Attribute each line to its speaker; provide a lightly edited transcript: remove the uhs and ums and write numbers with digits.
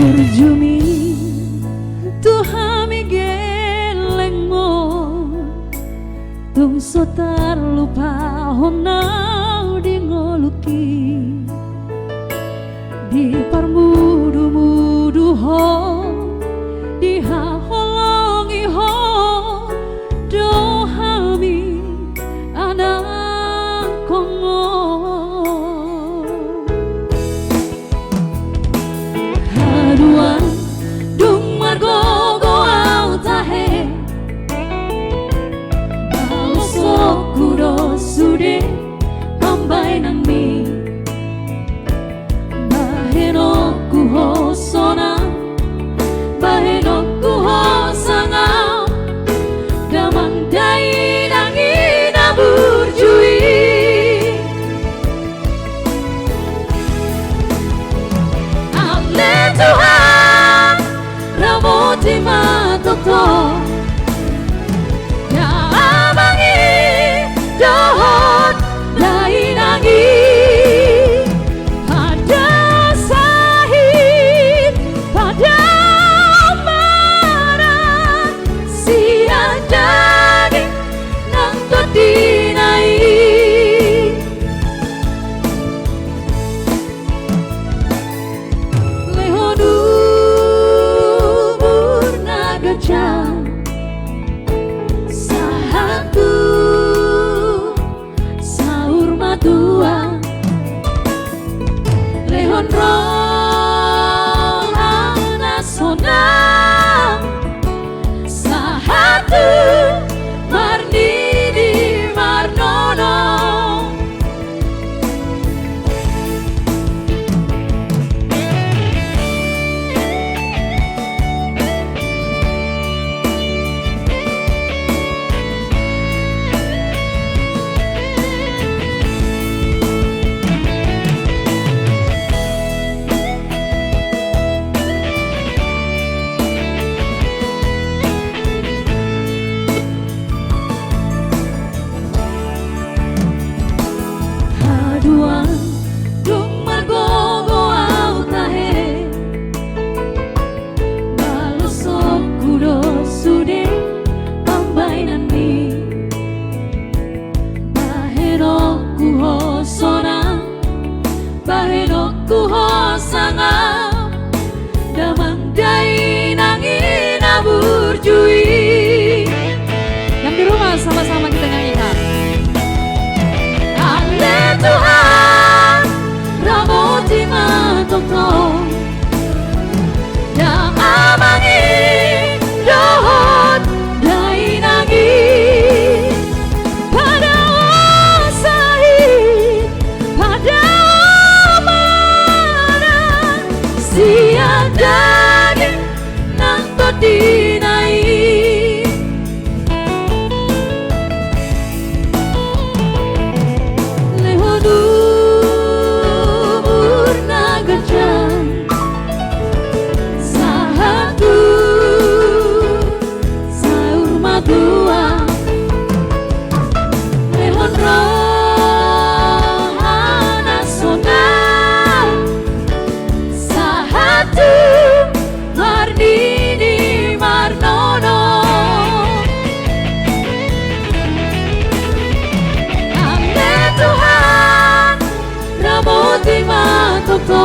Speaker 1: Burjumi Tuhan geleng mo tung sotar lupa honau di ngoluki di parmudu-mudu ho di haholongi ho dohami anak kongo haduan dung margogo au tahe balosok kuro sude kambai nang mi bahenoku ho sona bahenoku ho sangau damandai nangina burjui ale Tuhan ramoti matokto ya abangi dohot dai nangi pada sahid pada marah siadani nang todinai lehonu burnagajam sahatu saur madua lehon roh anasonam sahatu marnidi marnono haduan dung margogo au tahe balosok kudo sude pambai nani bahenoku ho sona bahenoku ho sanga damandai nangina burjui. Yang di rumah sama-sama kita nyanyikan. Ale Tuhan ramoti matokto yang abangi dohot dai nangi pada sahid pada marah siadani nang todinai lehonu burnagajam sahatu saur madua lehon roh anasonam sahatu marnidi marnono ale Tuhan ramoti matokto